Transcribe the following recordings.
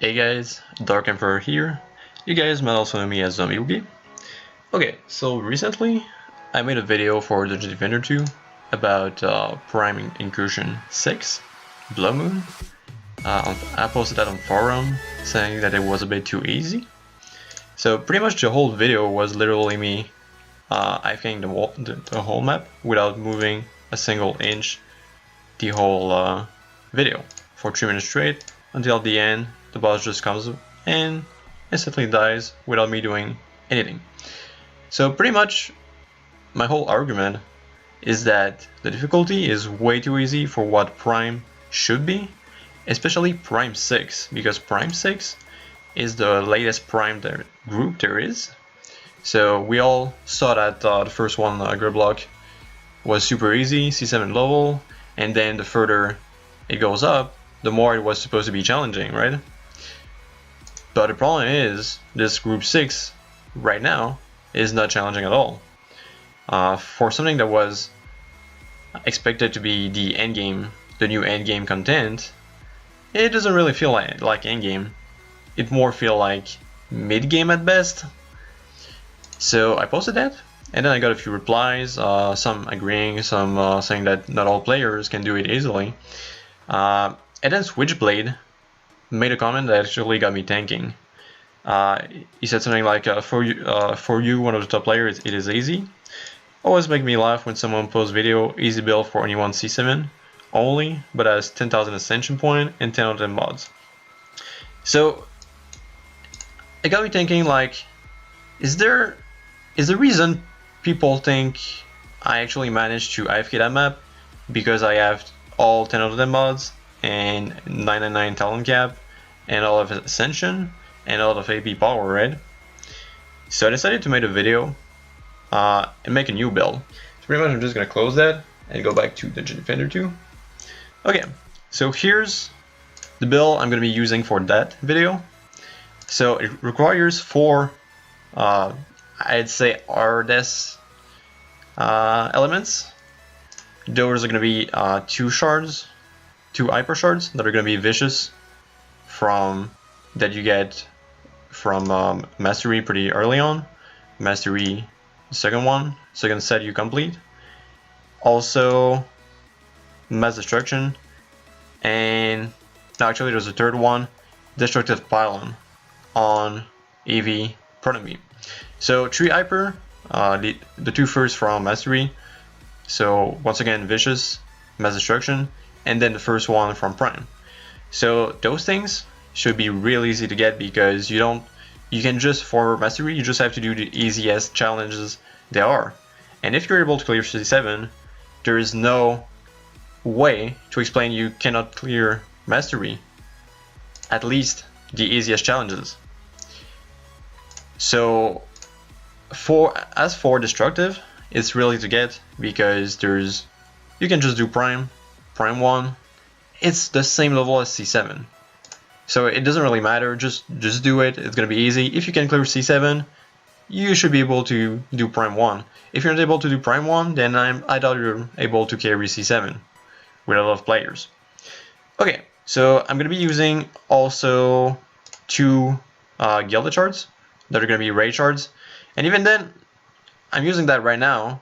Hey guys, Dark Emperor here. You guys might also know me as Zombie. Okay, so recently I made a video for the DD2 about Prime Incursion 6, Blood Moon. I posted that on forum saying that it was a bit too easy. So pretty much the whole video was literally me IFKing the whole map without moving a single inch the whole video for 3 minutes straight until the end. The boss just comes and instantly dies without me doing anything. So pretty much my whole argument is that the difficulty is way too easy for what Prime should be, especially Prime 6, because Prime 6 is the latest Prime group there is. So we all saw that the first one, Gridlock, was super easy, C7 level, and then the further it goes up, the more it was supposed to be challenging, right? But the problem is, this group 6 right now is not challenging at all. For something that was expected to be the endgame, the new endgame content, it doesn't really feel like endgame. It more feel like mid-game at best. So I posted that, and then I got a few replies, some agreeing, some saying that not all players can do it easily. And then Switchblade made a comment that actually got me thinking. He said something like, for you, one of the top players, it is easy. Always make me laugh when someone posts video, easy build for anyone C7 only, but has 10,000 ascension point and 10 of them mods. So it got me thinking, like, is the reason people think I actually managed to IFK that map because I have all 10 of them mods and 999 talent cap and all of ascension and all of AP power, right? So I decided to make a video and make a new build. So pretty much I'm just gonna close that and go back to the Defender 2. Okay, so here's the build I'm gonna be using for that video. So it requires 4 I'd say RDS elements. Those are gonna be 2 shards, 2 hyper shards that are gonna be vicious that you get from Mastery pretty early on. Mastery, the second set you complete. Also Mass Destruction, and no, actually there's a third one, Destructive Pylon on AV Proton Beam. So 3 hyper, the 2 first from Mastery. So once again Vicious, Mass Destruction, and then the first one from Prime. So those things should be real easy to get because you can just, for Mastery, you just have to do the easiest challenges there are. And if you're able to clear 67, there is no way to explain you cannot clear Mastery, at least the easiest challenges. So as for Destructive, it's really to get because you can just do Prime 1, it's the same level as C7. So it doesn't really matter, just do it, it's gonna be easy. If you can clear C7, you should be able to do Prime 1. If you're not able to do Prime 1, then I doubt you're able to carry C7 with a lot of players. Okay, so I'm gonna be using also 2 gilded shards that are gonna be raid shards. And even then, I'm using that right now,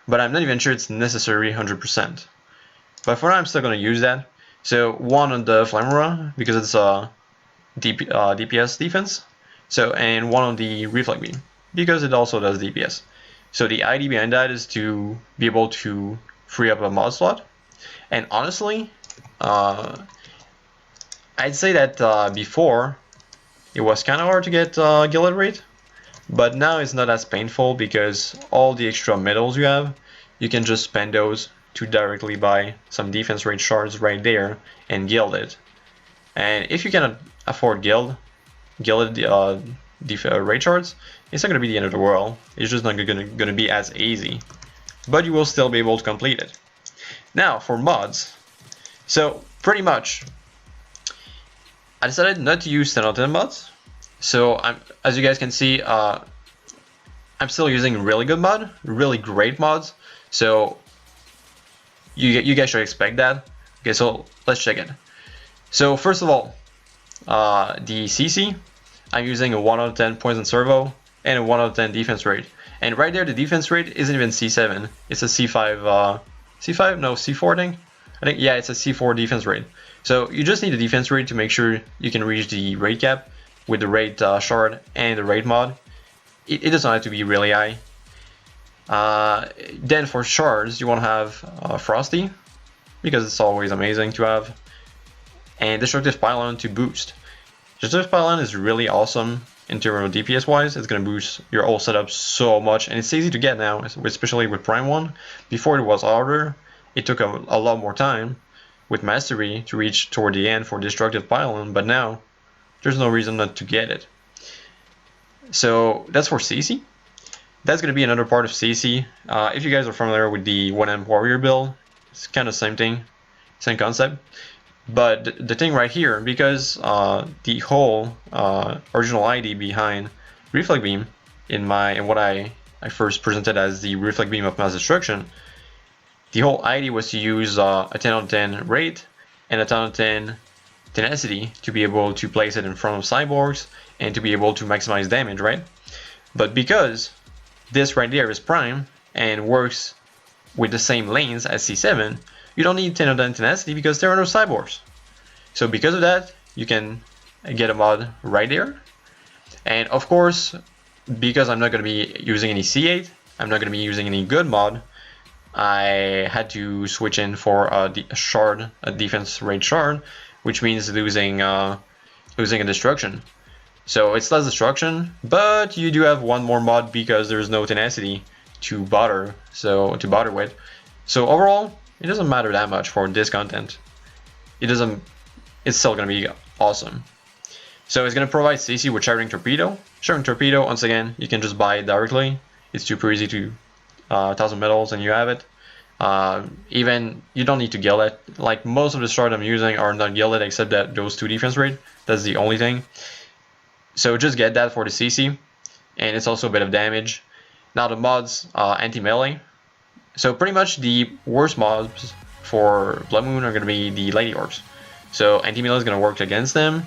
but I'm not even sure it's necessary 100%. But for now, I'm still gonna use that. So 1 on the Flammera because it's a DPS defense. So, and 1 on the Reflect Beam because it also does DPS. So the idea behind that is to be able to free up a mod slot. And honestly, I'd say that before it was kind of hard to get gilded rate, but now it's not as painful because all the extra medals you have, you can just spend those to directly buy some defense rate shards right there and gild it. And if you cannot afford gilded rate shards, it's not going to be the end of the world. It's just not going to be as easy, but you will still be able to complete it. Now for mods, so pretty much I decided not to use 10 out of 10 mods. So as you guys can see, I'm still using really good mod, really great mods. So you guys should expect that. Okay, so let's check it. So first of all, the CC, I'm using a 1 out of 10 poison servo and a 1 out of 10 defense rate. And right there, the defense rate isn't even C7. It's a C5, C5? No, C4 thing? I think, yeah, it's a C4 defense rate. So you just need a defense rate to make sure you can reach the rate cap with the rate shard and the rate mod. It doesn't have to be really high. Then for shards, you want to have Frosty, because it's always amazing to have. And Destructive Pylon to boost. Destructive Pylon is really awesome in terms of DPS wise. It's going to boost your whole setup so much, and it's easy to get now, especially with Prime 1. Before it was harder, it took a lot more time with Mastery to reach toward the end for Destructive Pylon, but now there's no reason not to get it. So that's for CC. That's going to be another part of CC. If you guys are familiar with the 1M Warrior build, it's kind of same thing, same concept. But the thing right here, because the whole original idea behind Reflect Beam in what I first presented as the Reflect Beam of Mass Destruction, the whole idea was to use a 10 out of 10 rate and a 10 out of 10 tenacity to be able to place it in front of cyborgs and to be able to maximize damage, right? But because this right there is prime and works with the same lanes as C7, you don't need 10 out of 10 tenacity because there are no cyborgs. So because of that, you can get a mod right there. And of course, because I'm not going to be using any C8, I'm not going to be using any good mod, I had to switch in for a shard, a defense rate shard, which means losing a destruction. So it's less destruction, but you do have one more mod because there's no tenacity to bother with. So overall, it doesn't matter that much for this content. It's still gonna be awesome. So it's gonna provide CC with Shattering Torpedo. Shattering Torpedo, once again, you can just buy it directly. It's super easy to 1000 medals and you have it. Even you don't need to gild it. Like most of the shards I'm using are not gilded except that those 2 defense rate. That's the only thing. So just get that for the CC, and it's also a bit of damage. Now the mods, anti-melee. So pretty much the worst mods for Blood Moon are going to be the Lady Orcs. So anti-melee is going to work against them.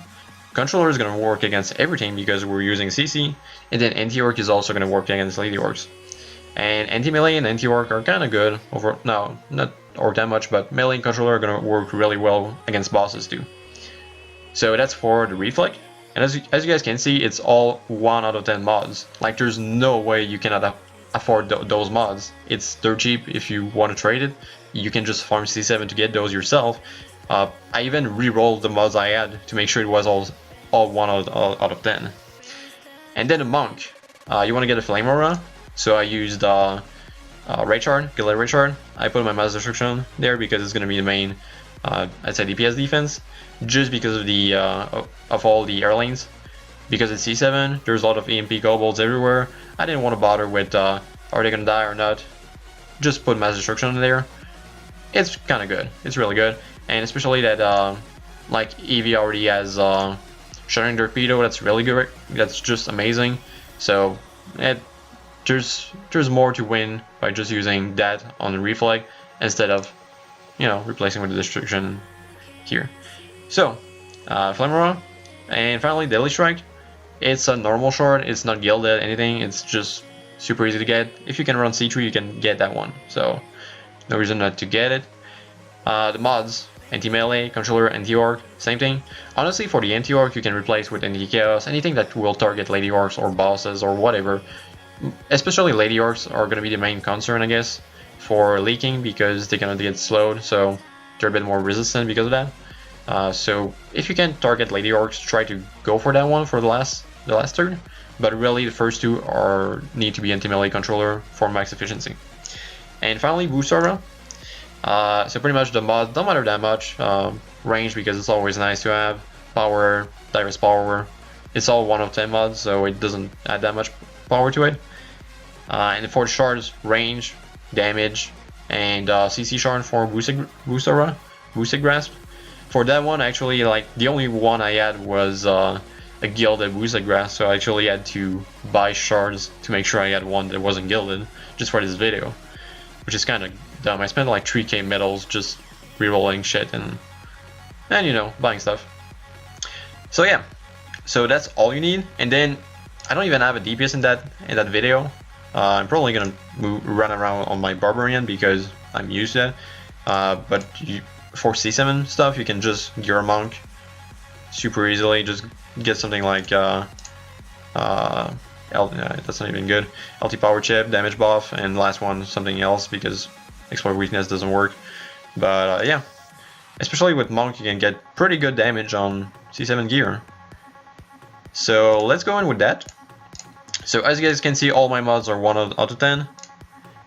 Controller is going to work against everything because we're using CC, and then anti-orc is also going to work against Lady Orcs. And anti-melee and anti-orc are kind of good over, no, not orc that much, but melee and controller are going to work really well against bosses too. So that's for the Reflect. And as you guys can see, it's all 1 out of 10 mods. Like there's no way you cannot afford those mods. It's dirt cheap if you want to trade it. You can just farm C7 to get those yourself. I even re-rolled the mods I had to make sure it was all 1 out of 10. And then the Monk. You want to get a Flame Aura. So I used Ray Shard, Gilded Ray Shard. I put my Mass Destruction there because it's going to be the main, I'd say DPS defense. Just because of the of all the air lanes. Because it's C7, there's a lot of EMP kobolds everywhere. I didn't want to bother with are they gonna die or not. Just put Mass Destruction in there. It's kind of good. It's really good, and especially that like Eevee already has Shattering Torpedo. That's really good. That's just amazing. So there's more to win by just using that on the Reflect instead of replacing with the Destruction here. So, Flame Aura, and finally Deadly Strike. It's a normal shard, it's not gilded, anything, it's just super easy to get. If you can run C3, you can get that one, so no reason not to get it. The mods, anti-melee, controller, anti-orc, same thing. Honestly, for the anti-orc, you can replace with anti-chaos, anything that will target Lady Orcs or bosses or whatever. Especially Lady Orcs are going to be the main concern, I guess, for leaking, because they cannot get slowed, so they're a bit more resistant because of that. So if you can target Lady Orcs, try to go for that one for the last turn. But really, the first 2 need to be anti-melee controller for max efficiency. And finally, Boost Aura. So pretty much the mods don't matter that much. Range, because it's always nice to have. Power, Direct Power. It's all 1 of 10 mods, so it doesn't add that much power to it. And for the shards, range, damage, and CC shard for Boost Aura, Boosted Grasp. For that one, actually, like the only one I had was a gilded Boosted Grasp, so I actually had to buy shards to make sure I had one that wasn't gilded just for this video, which is kind of dumb. I spent like 3k medals just rerolling shit and buying stuff. So yeah, so that's all you need. And then I don't even have a DPS in that video. I'm probably gonna run around on my barbarian because I'm used to that. But for C7 stuff, you can just gear a monk super easily. Just get something like that's not even good. LT power chip, damage buff, and last one something else because exploit weakness doesn't work. But yeah, especially with monk, you can get pretty good damage on C7 gear. So let's go in with that. So as you guys can see, all my mods are 1 out of 10.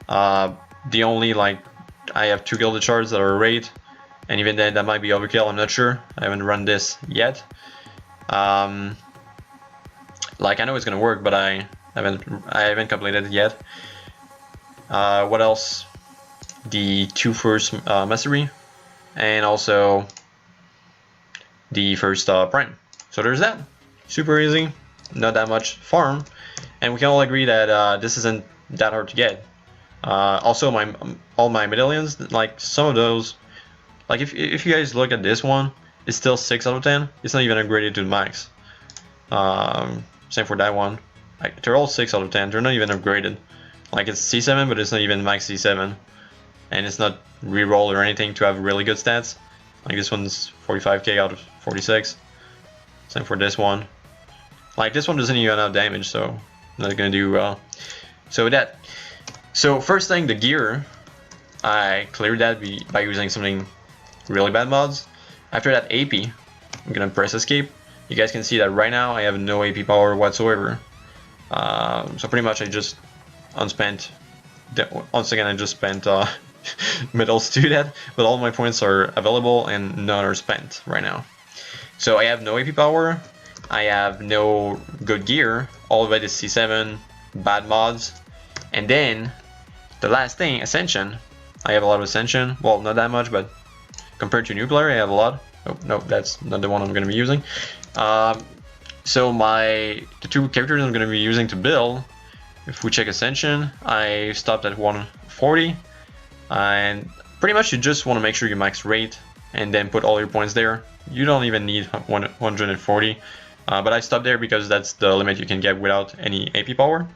The only, like, I have 2 gilded shards that are 8, and even then that might be overkill, I'm not sure. I haven't run this yet. Like, I know it's gonna work, but I haven't completed it yet. What else? The 2 first mastery, and also the first prime. So there's that. Super easy, not that much farm, and we can all agree that this isn't that hard to get. Also, all my medallions, like some of those, like if you guys look at this one, it's still 6 out of 10. It's not even upgraded to the max. Same for that one. Like, they're all 6 out of 10. They're not even upgraded. Like, it's C7, but it's not even max C7, and it's not reroll or anything to have really good stats. Like, this one's 45k out of 46. Same for this one. Like, this one doesn't even have damage, so not gonna do well. So with that, so first thing, the gear, I cleared that by using something really bad mods. After that, AP, I'm gonna press escape. You guys can see that right now I have no AP power whatsoever. So pretty much I just unspent. Once again, I just spent medals to that, but all my points are available and none are spent right now. So I have no AP power. I have no good gear. All of it is C7, bad mods, and then the last thing, Ascension. I have a lot of Ascension. Well, not that much, but compared to new player, I have a lot. Oh, no, that's not the one I'm going to be using. So the 2 characters I'm going to be using to build, if we check Ascension, I stopped at 140, and pretty much you just want to make sure you max rate and then put all your points there. You don't even need 140, but I stopped there because that's the limit you can get without any AP power,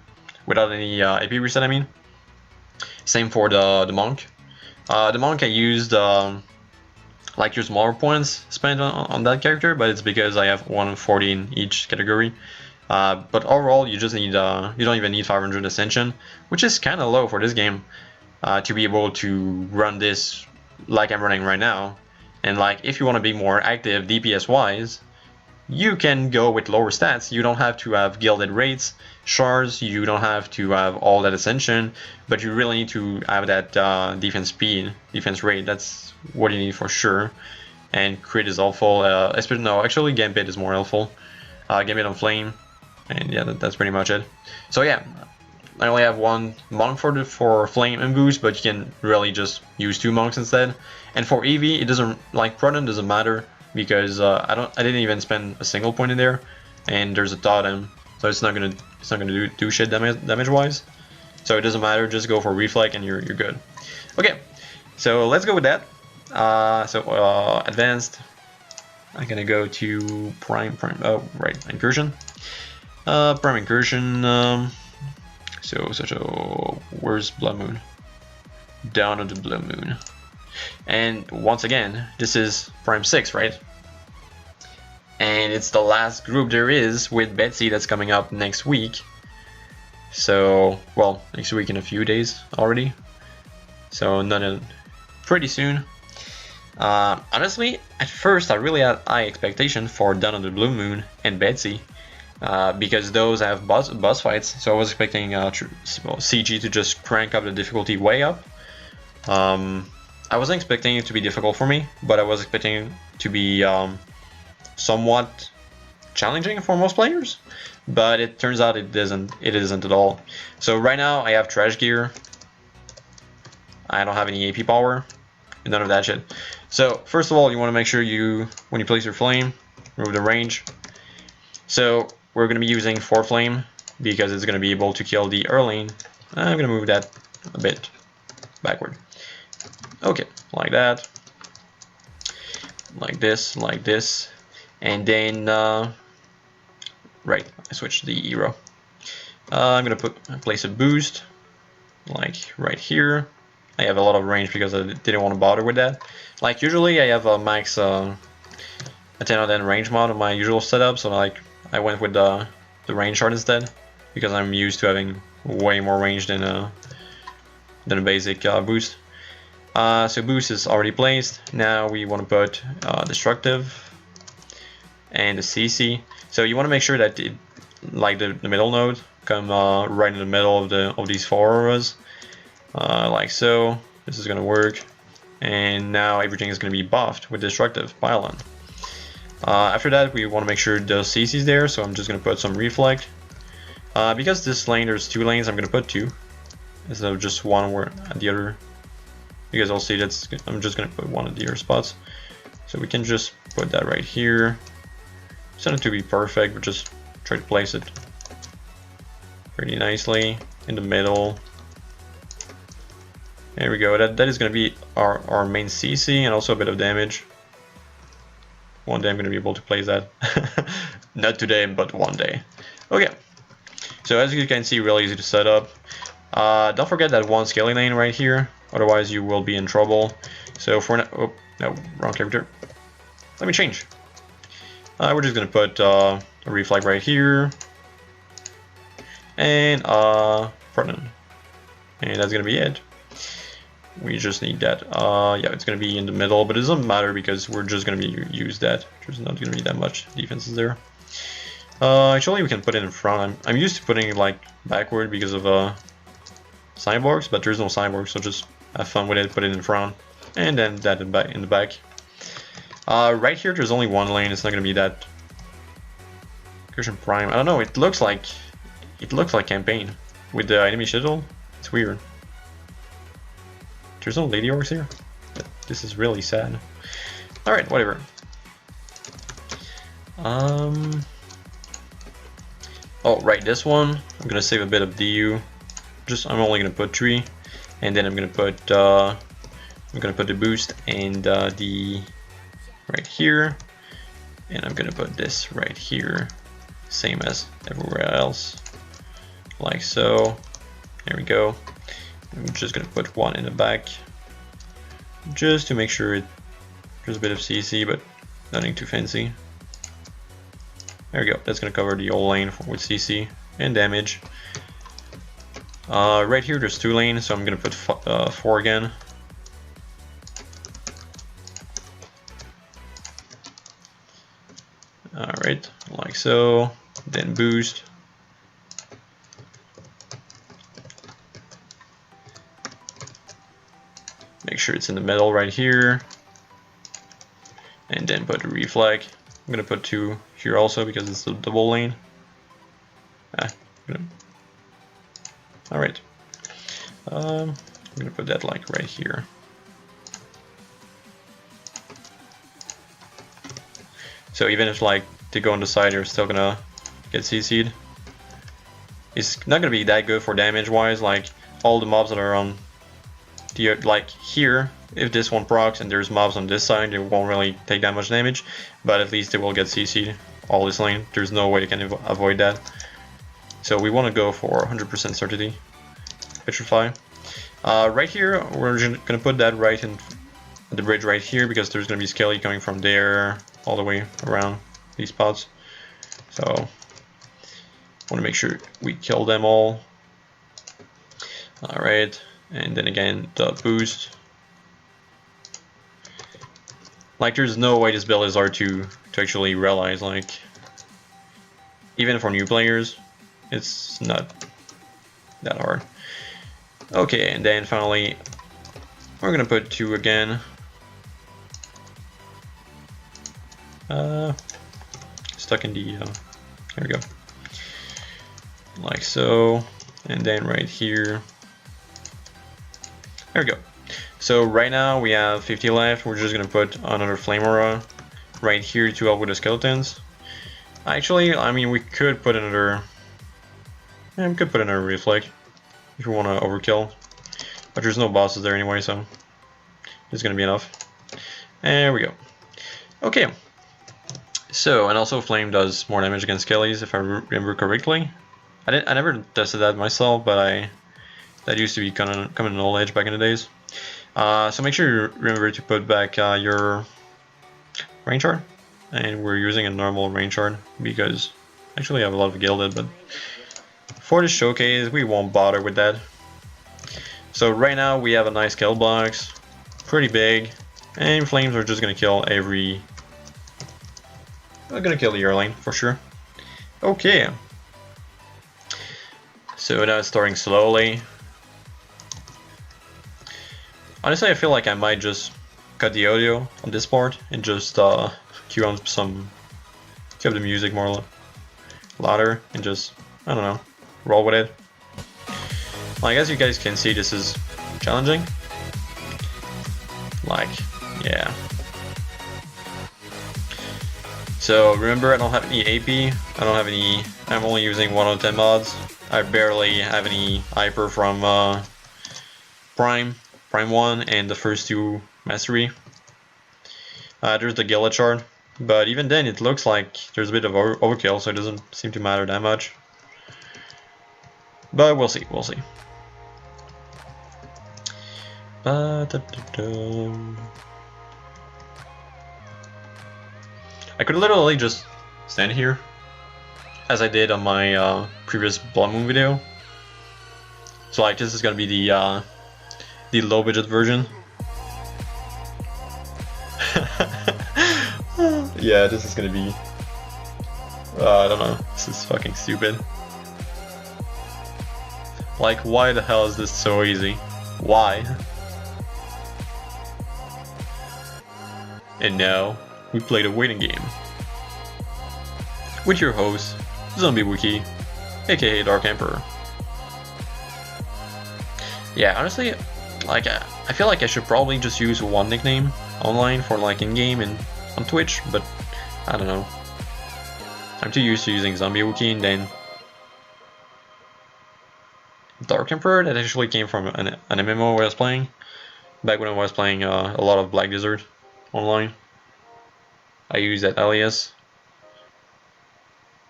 without any AP reset, I mean. Same for the monk. The monk I used like your smaller points spent on that character, but it's because I have 140 in each category. But overall, you just need you don't even need 500 Ascension, which is kind of low for this game, to be able to run this like I'm running right now. And like, if you want to be more active DPS wise, you can go with lower stats. You don't have to have gilded rates, shards, you don't have to have all that Ascension, but you really need to have that defense speed, defense rate. That's what you need for sure. And crit is helpful, especially, no, actually Gambit is more helpful. Gambit on Flame, and yeah, that's pretty much it. So yeah, I only have 1 monk for Flame and boost, but you can really just use 2 monks instead. And for EV, it doesn't, like Proton doesn't matter, because I didn't even spend a single point in there, and there's a totem, so it's not gonna do shit damage wise. So it doesn't matter. Just go for reflect and you're good. Okay, so let's go with that. Advanced. I'm gonna go to prime. Oh, right, incursion. Prime incursion. Where's Blood Moon? Down on the Blood Moon. And once again, this is Prime 6, right? And it's the last group there is with Betsy that's coming up next week. So, well, next week in a few days already. So, pretty soon. Honestly, at first I really had high expectation for Dawn of the Blue Moon and Betsy. Because those have boss fights, so I was expecting CG to just crank up the difficulty way up. I wasn't expecting it to be difficult for me, but I was expecting it to be somewhat challenging for most players. But it turns out it isn't at all. So right now I have trash gear. I don't have any AP power, none of that shit. So first of all, you want to make sure when you place your flame, remove the range. So we're going to be using 4 flame because it's going to be able to kill the Erling. I'm going to move that a bit backward. Okay, like that. Like this, And then, right, I switched the hero. I'm gonna place a boost, like right here. I have a lot of range because I didn't want to bother with that. Like usually I have a max a 10 out of 10 range mod on my usual setup, so like I went with the range shard instead because I'm used to having way more range than a basic boost. So boost is already placed. Now we want to put destructive and the CC. So you want to make sure that it, like the middle node, come right in the middle of these four auras, like so. This is gonna work, and now everything is gonna be buffed with destructive Pylon. After that, we want to make sure the CC is there. So I'm just gonna put some reflect. Because this lane there's two lanes, I'm gonna put two instead of just one at the other. You guys all see that's. I'm just gonna put one at the other spots. So we can just put that right here. It's not to be perfect, but just try to place it pretty nicely in the middle. There we go. That is going to be our main CC and also a bit of damage. One day I'm going to be able to place that. Not today, but one day. Okay. So as you can see, really easy to set up. Don't forget that one scaling lane right here, otherwise you will be in trouble. So for now, oh no, wrong character. Let me change. We're just gonna put a reflect right here, and Proton, and that's gonna be it. We just need that. Yeah, it's gonna be in the middle, but it doesn't matter because we're just gonna use that. There's not gonna be that much defenses there. Actually, we can put it in front. I'm used to putting it like backward because of cyborgs, but there's no cyborgs, so just have fun with it. Put it in front, and then that in the back. Right here, there's only one lane. It's not gonna be that Incursion Prime. I don't know. It looks like campaign with the enemy schedule. It's weird. There's no lady orcs here. This is really sad. All right, whatever. Oh, right, this one. I'm gonna save a bit of DU. I'm only gonna put 3, and then I'm gonna put the boost and the right here, and I'm gonna put this right here, same as everywhere else, like so. There we go. I'm just gonna put one in the back, just to make sure there's a bit of CC, but nothing too fancy. There we go. That's gonna cover the whole lane with CC and damage. Right here there's 2 lanes, so I'm gonna put 4 again. Alright, like so, then boost. Make sure it's in the middle right here. And then put a reflect. I'm gonna put 2 here also because it's a double lane. Alright. I'm gonna put that like right here. So even if like they go on the side, they're still gonna get CC'd. It's not gonna be that good for damage wise. Like all the mobs that are on the like here, if this one procs and there's mobs on this side, they won't really take that much damage, but at least they will get CC'd all this lane. There's no way they can avoid that. So we want to go for 100% certainty. Petrify. Right here, we're gonna put that right in the bridge right here because there's gonna be Skelly coming from there all the way around these spots. So want to make sure we kill them all. Alright, and then again the boost. Like there's no way this build is hard to actually realize, like even for new players it's not that hard. Okay, and then finally we're gonna put 2 again. Stuck in the here we go, like so, and then right here. There we go. So right now we have 50 left. We're just gonna put another flame aura right here to help with the skeletons. Actually, I mean we could put another. Yeah, we could put another reflect if we want to overkill, but there's no bosses there anyway, so it's gonna be enough. There we go. Okay. So, and also Flame does more damage against skellies, if I remember correctly. I never tested that myself, but that used to be common knowledge back in the days. So make sure you remember to put back your rain shard, and we're using a normal rain shard because actually I have a lot of gilded, but for the showcase we won't bother with that. So right now we have a nice kill box, pretty big, and flames are just gonna kill every. I'm gonna kill the airline for sure. Okay. So now it's starting slowly. Honestly, I feel like I might just cut the audio on this part and just cue up the music more louder and just, I don't know, roll with it. Like, as you guys can see, this is challenging. Like, yeah. So remember, I don't have any AP, I don't have any, I'm only using 1 out of 10 mods. I barely have any hyper from Prime 1 and the first 2 Mastery. There's the gilded shard, but even then it looks like there's a bit of overkill, so it doesn't seem to matter that much. But we'll see, we'll see. I could literally just stand here, as I did on my previous Blood Moon video. So like, this is gonna be the low budget version. Yeah, this is gonna be, I don't know, this is fucking stupid. Like, why the hell is this so easy? Why? And now, we play the waiting game. With your host, Zombie Wiki, aka Dark Emperor. Yeah, honestly, like, I feel like I should probably just use one nickname online for like in-game and on Twitch, but I don't know. I'm too used to using Zombie Wiki, and then Dark Emperor, that actually came from an MMO I was playing back when I was playing a lot of Black Desert online. I used that alias,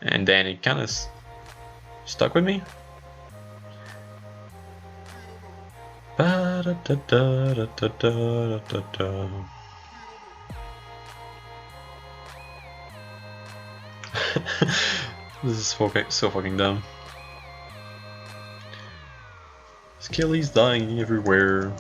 and then it kind of stuck with me. This is so fucking dumb. Skelly's dying everywhere.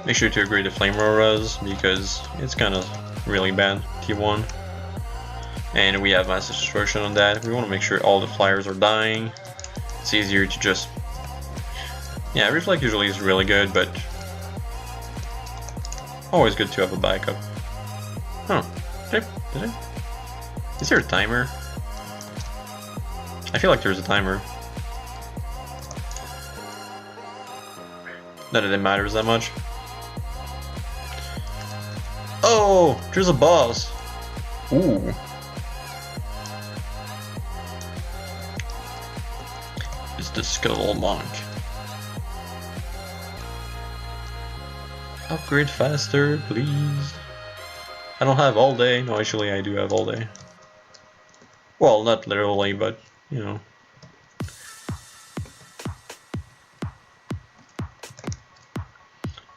Make sure to upgrade the flame auras because it's kind of really bad T1. And we have massive destruction on that. We want to make sure all the flyers are dying. It's easier to just, yeah, reflect usually is really good, but always good to have a backup. Huh? Did I? Is there a timer? I feel like there's a timer. Not that it matters that much. Oh, there's a boss. Ooh. It's the Skull Monk. Upgrade faster, please. I don't have all day. No, actually I do have all day. Well, not literally, but, you know.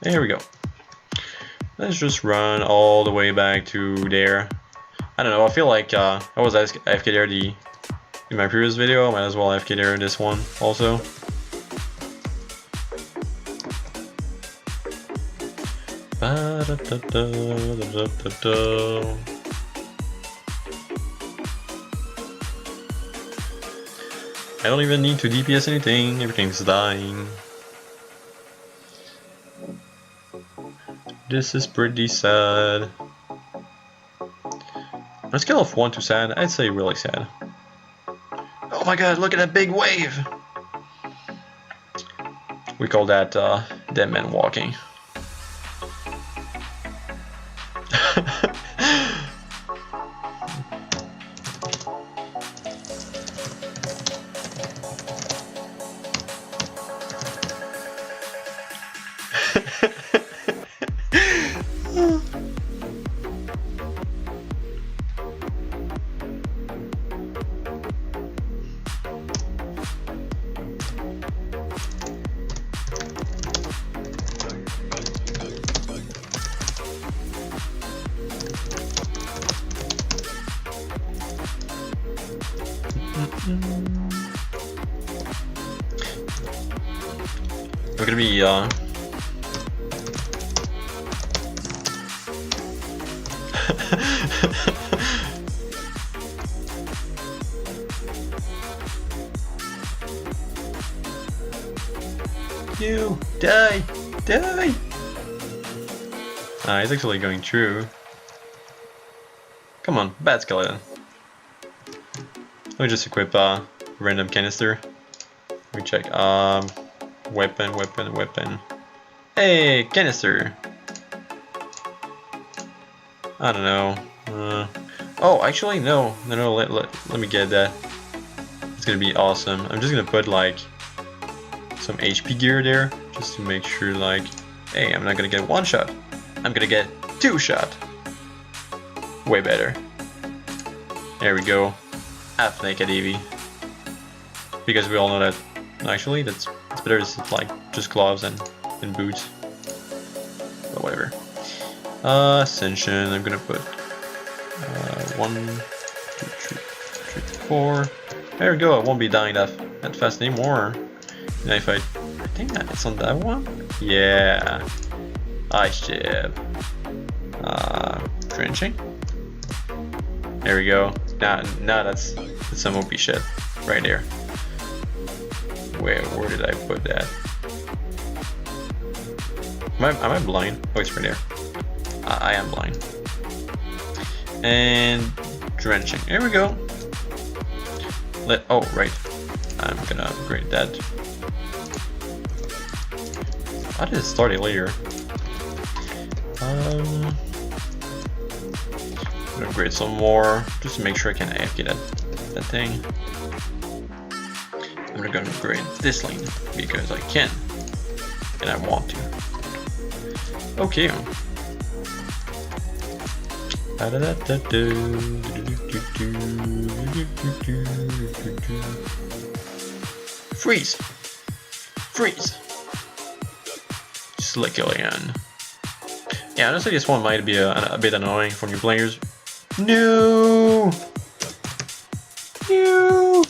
There we go. Let's just run all the way back to there. I don't know, I feel like I was AFK there in my previous video. I might as well AFK there this one also. I don't even need to DPS anything, everything's dying. This is pretty sad. On a scale of 1 to sad, I'd say really sad. Oh my god, look at that big wave! We call that dead man walking. I'm gonna be You die! Die! He's actually going through. Come on, bad skeleton. Let me just equip a random canister. Let me check. Weapon, weapon, weapon. Hey, canister! I don't know. Oh, actually, no. No, let me get that. It's gonna be awesome. I'm just gonna put like some HP gear there, just to make sure, like, hey, I'm not gonna get one shot. I'm gonna get 2 shot. Way better. There we go. Half naked Eevee. Because we all know that. Actually, it's better to sit like just gloves and boots. But whatever. Ascension. I'm gonna put 1, 2, 3, 4. There we go. I won't be dying that fast anymore. And if I think it's on that one. Yeah. Ice chip. Drenching. There we go. Now that's some OP shit right there. Where did I put that? Am I blind? Oh, it's right there. I am blind. And drenching. There we go. Oh, right. I'm gonna upgrade that. I did start it later. I'm gonna upgrade some more just to make sure I can AFK that thing. I'm gonna upgrade this lane because I can and I want to. Okay. Freeze! Freeze! Slickilian. Yeah, honestly, this one might be a bit annoying for new players. No! No!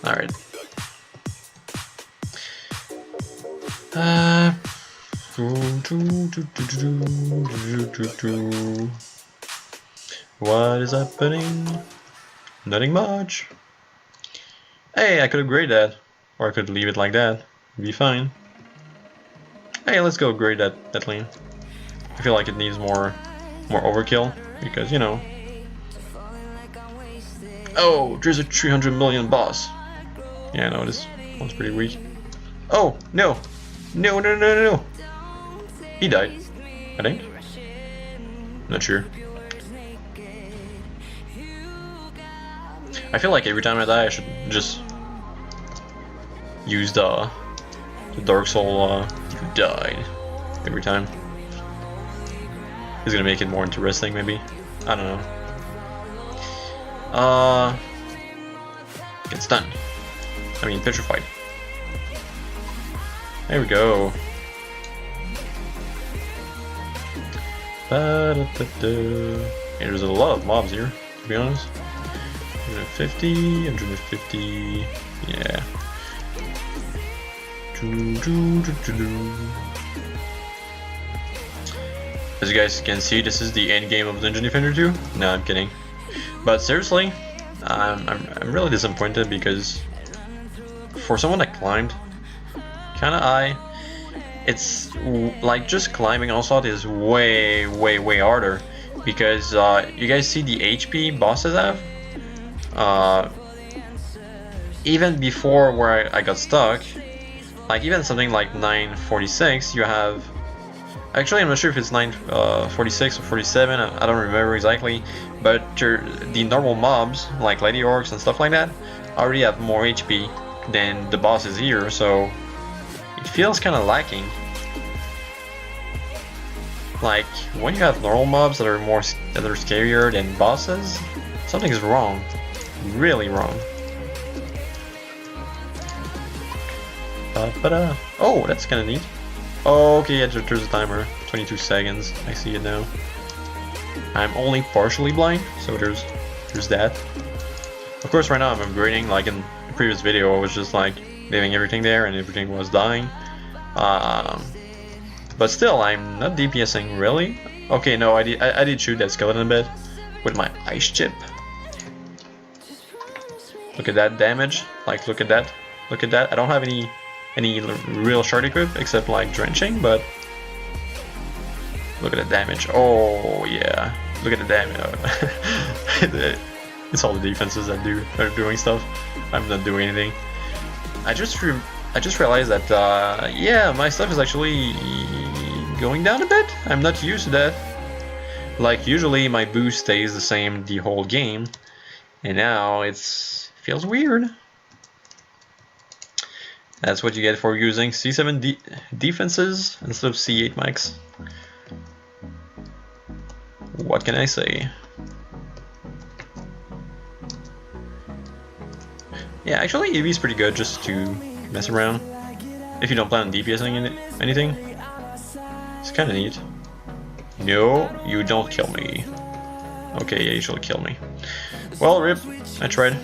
Alright. What is happening? Nothing much. Hey, I could upgrade that. Or I could leave it like that. It'd be fine. Hey, let's go upgrade that lane. I feel like it needs more overkill. Because, you know. Oh, there's a 300 million boss. Yeah, no, this one's pretty weak. Oh, no. No, no, no, no, no. He died, I think. Not sure. I feel like every time I die, I should just use the Dark Soul you died every time. It's gonna make it more interesting, maybe. I don't know. Get stunned. I mean, petrified. There we go. There's a lot of mobs here, to be honest. 150, 150, yeah. As you guys can see, this is the end game of Dungeon Defender 2. No, I'm kidding. But seriously, I'm really disappointed because for someone that climbed kinda high, it's like just climbing Onslaught is way harder because you guys see the HP bosses have. Even before where I got stuck, like even something like 946, you have. Actually, I'm not sure if it's 946 or 47. I don't remember exactly, but the normal mobs like Lady Orcs and stuff like that already have more HP than the bosses here, so it feels kind of lacking. Like when you have normal mobs that are scarier than bosses, something's wrong, really wrong. Oh, that's kind of neat. Oh, okay, yeah, there's a timer, 22 seconds. I see it now. I'm only partially blind, so there's that. Of course, right now I'm upgrading. Like in the previous video, I was just like leaving everything there and everything was dying. But still, I'm not DPSing really. Okay, no, I did shoot that skeleton a bit with my ice chip. Look at that damage. Like, look at that. Look at that. I don't have any real shard equip except like drenching, but look at the damage. Oh yeah. Look at the damage. It's all the defenses that are doing stuff. I'm not doing anything. I just realized that yeah, my stuff is actually going down a bit. I'm not used to that. Like usually my boost stays the same the whole game, and now it feels weird. That's what you get for using C7 defenses instead of C8 max. What can I say? Yeah, actually EV is pretty good just to mess around. If you don't plan on DPSing anything, it's kind of neat. No, you don't kill me. Okay, yeah, you should kill me. Well, rip, I tried.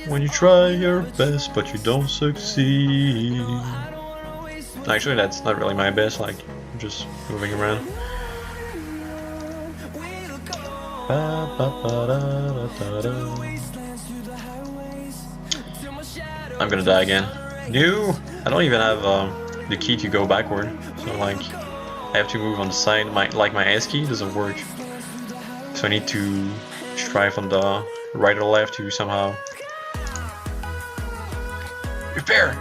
When you try your best, but you don't succeed. Actually, that's not really my best, like, I'm just moving around. I'm gonna die again. No! I don't even have the key to go backward, so like, I have to move on the side. My S key doesn't work, so I need to strive on the right or left to somehow repair.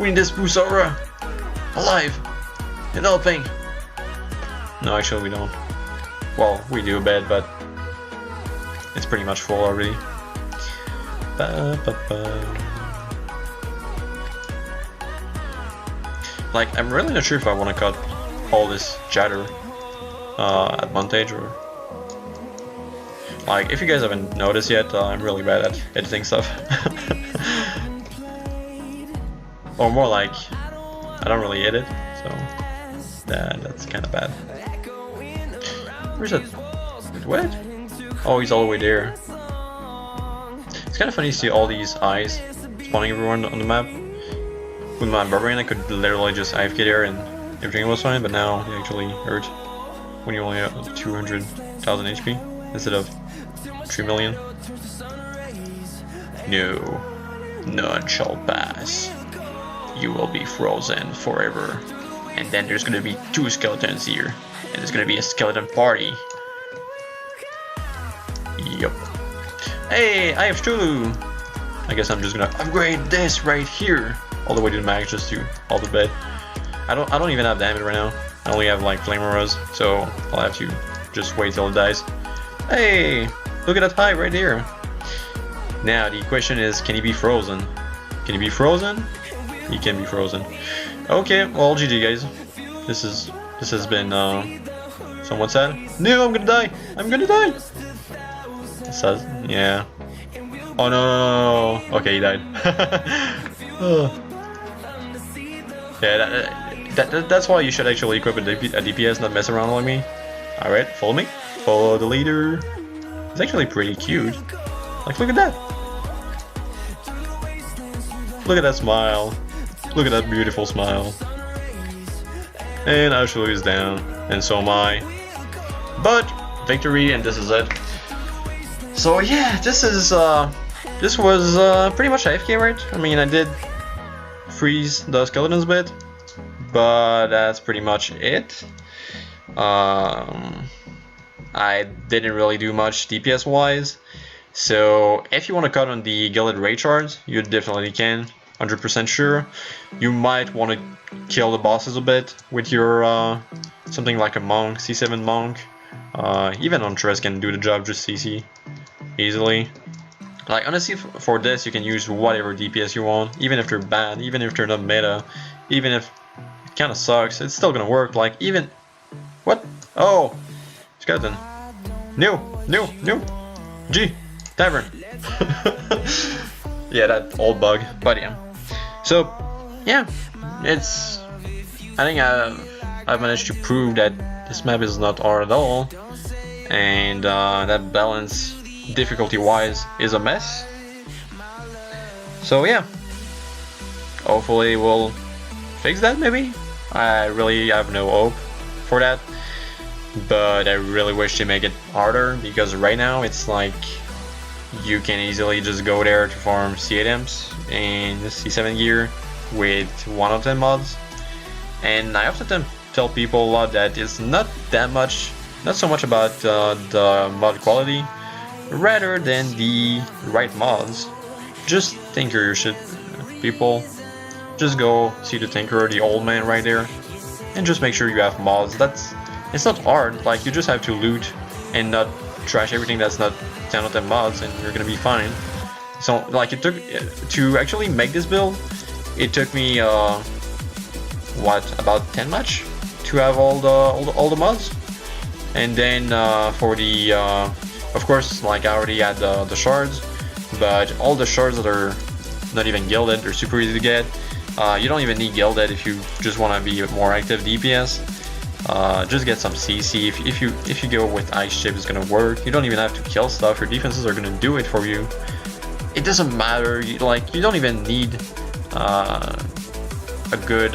We need this Busora alive and helping. No, actually we don't. Well, we do a bit, but it's pretty much full already. Like, I'm really not sure if I want to cut all this chatter advantage or... Like, if you guys haven't noticed yet, I'm really bad at editing stuff. Or more like, I don't really edit, so that's kind of bad. Where's that? What? Oh, he's all the way there. It's kind of funny to see all these eyes spawning everywhere on the map. With my barbarian, I could literally just AFK there and everything was fine, but now it actually hurt when you only have 200,000 HP instead of 3 million. No, none shall pass. You will be frozen forever. And then there's gonna be 2 skeletons here, and there's gonna be a skeleton party. Yup. Hey, I have Cthulhu! I guess I'm just gonna upgrade this right here all the way to the max just to all the bed. I don't even have damage right now. I only have like flame auras, so I'll have to just wait till it dies. Hey, look at that height right there. Now the question is, can he be frozen? Can he be frozen? He can be frozen. Okay, well, GG guys. This has been somewhat sad. No, I'm gonna die. I'm gonna die. It says, yeah. Oh no. Okay, he died. Yeah, that's why you should actually equip a DPS, not mess around like me. Alright, follow me. Follow the leader. It's actually pretty cute. Like, look at that. Look at that smile. Look at that beautiful smile. And Ashlu is down, and so am I. But victory, and this is it. So yeah, this was pretty much AFK, right? I mean, I did freeze the skeletons a bit, but that's pretty much it. I didn't really do much DPS wise, so if you want to cut on the gilded raid shards, you definitely can. 100% sure. You might want to kill the bosses a bit with your something like a monk, C7 monk. Even Huntress can do the job, just CC easily. Like, honestly, for this you can use whatever DPS you want, even if they're bad, even if they're not meta, even if it kind of sucks, it's still gonna work. Like, even... What? Oh! Skeleton. No! No! No! G! Tavern! Yeah, that old bug. But yeah. So, yeah. It's... I think I've managed to prove that this map is not hard at all. And that balance difficulty wise is a mess. So yeah, hopefully we'll fix that maybe. I really have no hope for that, but I really wish to make it harder, because right now it's like you can easily just go there to farm C8Ms in C7 gear with one of them mods. And I often tell people a lot that it's not so much about the mod quality, rather than the right mods. Just tinker your shit, people. Just go see the tinkerer, the old man right there, and just make sure you have mods. It's not hard. Like, you just have to loot and not trash everything that's not 10 of them mods, and you're gonna be fine. So like, it took to actually make this build, it took me what, about 10 match to have all the mods. And then for the of course, like, I already had the shards, but all the shards that are not even gilded, they're super easy to get. You don't even need gilded if you just want to be more active DPS. Just get some CC. If you go with ice chip, it's gonna work. You don't even have to kill stuff. Your defenses are gonna do it for you. It doesn't matter. You don't even need a good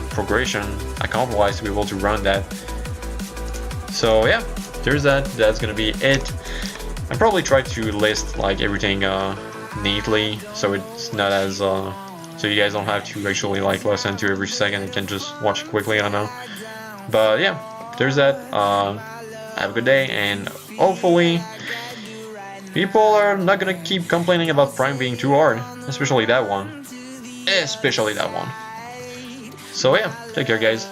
progression account-wise to be able to run that. So yeah, there's that. That's gonna be it. I probably try to list like everything neatly, so it's not as so you guys don't have to actually like listen to every second. You can just watch it quickly. I know, but yeah, there's that. Have a good day, and hopefully people are not gonna keep complaining about Prime being too hard, especially that one. So yeah, take care, guys.